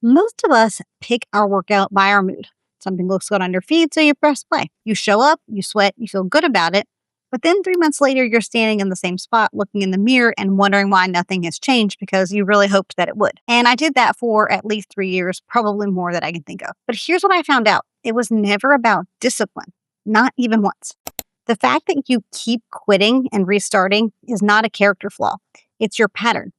Most of us pick our workout by our mood. Something looks good on your feed, so you press play. You show up, you sweat, you feel good about it. But then 3 months later, you're standing in the same spot, looking in the mirror and wondering why nothing has changed because you really hoped that it would. And I did that for at least 3 years, probably more that I can think of. But here's what I found out. It was never about discipline, not even once. The fact that you keep quitting and restarting is not a character flaw. It's your pattern.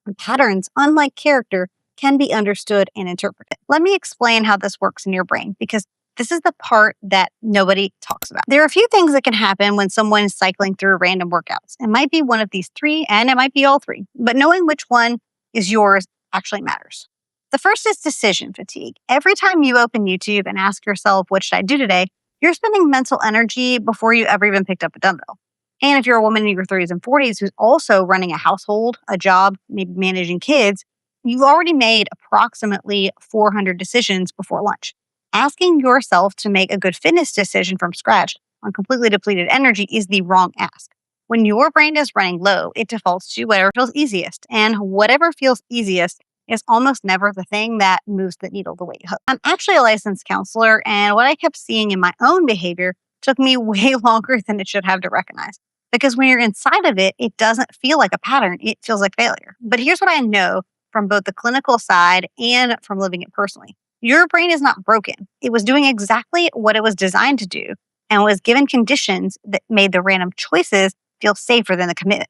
And patterns, unlike character, can be understood and interpreted. Let me explain how this works in your brain because this is the part that nobody talks about. There are a few things that can happen when someone is cycling through random workouts. It might be one of these three, and it might be all three, but knowing which one is yours actually matters. The first is decision fatigue. Every time you open YouTube and ask yourself, what should I do today? You're spending mental energy before you ever even picked up a dumbbell. And if you're a woman in your 30s and 40s who's also running a household, a job, maybe managing kids, you've already made approximately 400 decisions before lunch. Asking yourself to make a good fitness decision from scratch on completely depleted energy is the wrong ask. When your brain is running low, it defaults to whatever feels easiest. And whatever feels easiest is almost never the thing that moves the needle the way you hope. I'm actually a licensed counselor, and what I kept seeing in my own behavior took me way longer than it should have to recognize. Because when you're inside of it, it doesn't feel like a pattern. It feels like failure. But here's what I know from both the clinical side and from living it personally. Your brain is not broken. It was doing exactly what it was designed to do and was given conditions that made the random choices feel safer than the commitment.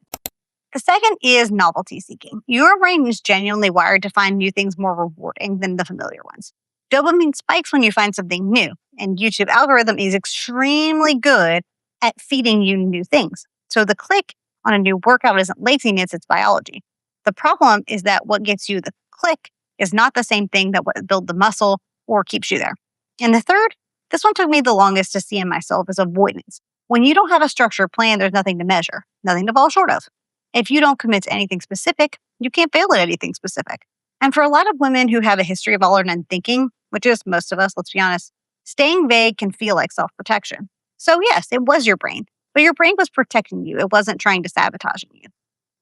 The second is novelty seeking. Your brain is genuinely wired to find new things more rewarding than the familiar ones. Dopamine spikes when you find something new, and YouTube algorithm is extremely good at feeding you new things. So the click on a new workout isn't laziness, it's biology. The problem is that what gets you the click is not the same thing that would build the muscle or keeps you there. And the third, this one took me the longest to see in myself, is avoidance. When you don't have a structured plan, there's nothing to measure, nothing to fall short of. If you don't commit to anything specific, you can't fail at anything specific. And for a lot of women who have a history of all or none thinking, which is most of us, let's be honest, staying vague can feel like self-protection. So yes, it was your brain, but your brain was protecting you. It wasn't trying to sabotage you.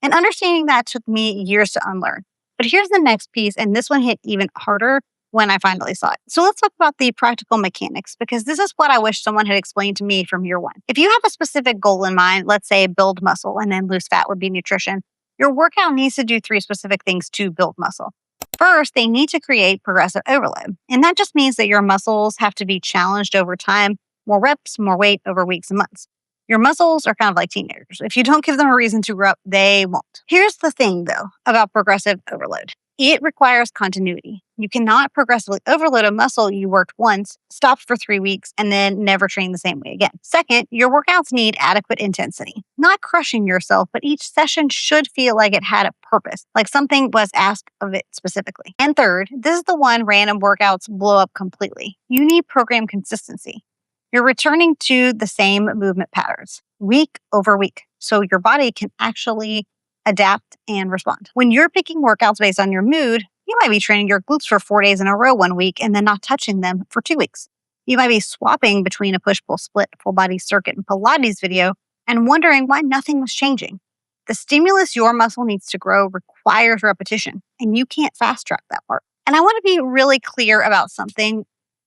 And understanding that took me years to unlearn. But here's the next piece, and this one hit even harder when I finally saw it. So let's talk about the practical mechanics, because this is what I wish someone had explained to me from year one. If you have a specific goal in mind, let's say build muscle and then lose fat would be nutrition, your workout needs to do 3 specific things to build muscle. First, they need to create progressive overload. And that just means that your muscles have to be challenged over time, more reps, more weight over weeks and months. Your muscles are kind of like teenagers. If you don't give them a reason to grow up, they won't. Here's the thing, though, about progressive overload. It requires continuity. You cannot progressively overload a muscle you worked once, stopped for 3 weeks, and then never train the same way again. Second, your workouts need adequate intensity. Not crushing yourself, but each session should feel like it had a purpose, like something was asked of it specifically. And third, this is the one random workouts blow up completely. You need program consistency. You're returning to the same movement patterns week over week, so your body can actually adapt and respond. When you're picking workouts based on your mood, you might be training your glutes for 4 days in a row one week and then not touching them for 2 weeks. You might be swapping between a push-pull split, full body circuit, and Pilates video and wondering why nothing was changing. The stimulus your muscle needs to grow requires repetition, and you can't fast track that part. And I want to be really clear about something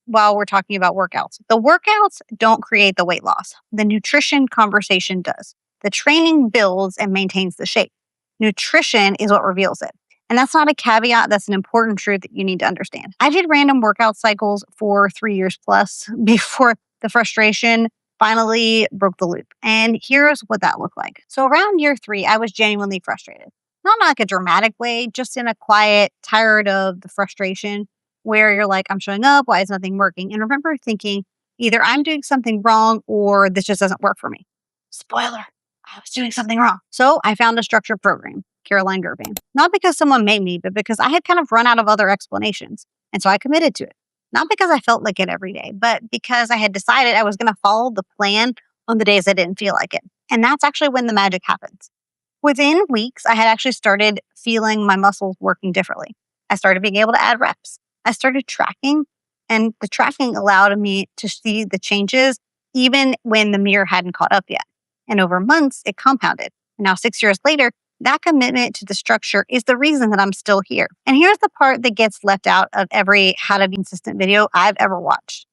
while we're talking about workouts. The workouts don't create the weight loss. The nutrition conversation does. The training builds and maintains the shape. Nutrition is what reveals it. And that's not a caveat. That's an important truth that you need to understand. I did random workout cycles for 3 years plus before the frustration finally broke the loop. And here's what that looked like. So around year 3, I was genuinely frustrated. Not in like a dramatic way, just in a quiet, tired of the frustration where you're like, I'm showing up, why is nothing working? And I remember thinking, either I'm doing something wrong or this just doesn't work for me. Spoiler, I was doing something wrong. So I found a structured program, Caroline Gervain. Not because someone made me, but because I had kind of run out of other explanations. And so I committed to it. Not because I felt like it every day, but because I had decided I was going to follow the plan on the days I didn't feel like it. And that's actually when the magic happens. Within weeks, I had actually started feeling my muscles working differently. I started being able to add reps. I started tracking, and the tracking allowed me to see the changes even when the mirror hadn't caught up yet. And over months, it compounded. And now 6 years later, That commitment to the structure is the reason that I'm still here. And here's the part that gets left out of every how to be consistent video I've ever watched.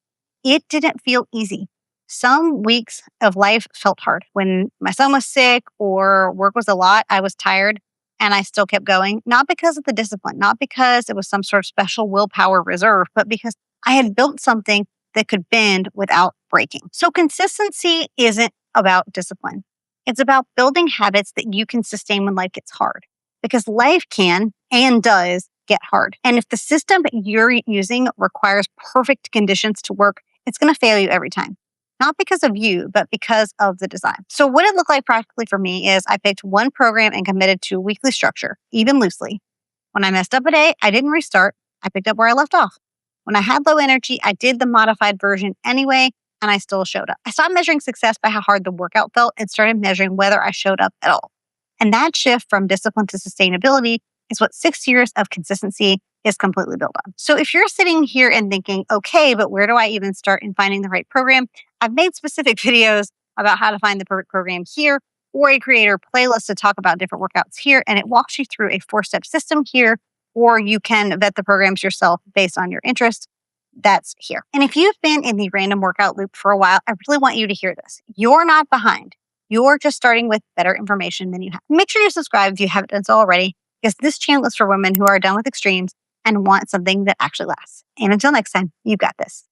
It didn't feel easy. Some weeks of life felt hard. When my son was sick or work was a lot, I was tired and I still kept going, not because of the discipline, not because it was some sort of special willpower reserve, but because I had built something that could bend without breaking. So consistency isn't about discipline. It's about building habits that you can sustain when life gets hard, because life can and does get hard. And if the system you're using requires perfect conditions to work, it's going to fail you every time. Not because of you, but because of the design. So what it looked like practically for me is I picked one program and committed to a weekly structure, even loosely. When I messed up a day, I didn't restart. I picked up where I left off. When I had low energy, I did the modified version anyway, and I still showed up. I stopped measuring success by how hard the workout felt and started measuring whether I showed up at all. And that shift from discipline to sustainability is what 6 years of consistency is completely built on. So if you're sitting here and thinking, okay, but where do I even start in finding the right program? I've made specific videos about how to find the perfect program here, or a creator playlist to talk about different workouts here. And it walks you through a 4-step system here, or you can vet the programs yourself based on your interest. That's here. And if you've been in the random workout loop for a while, I really want you to hear this. You're not behind. You're just starting with better information than you have. Make sure you subscribe if you haven't done so already, because this channel is for women who are done with extremes and want something that actually lasts. And until next time, you've got this.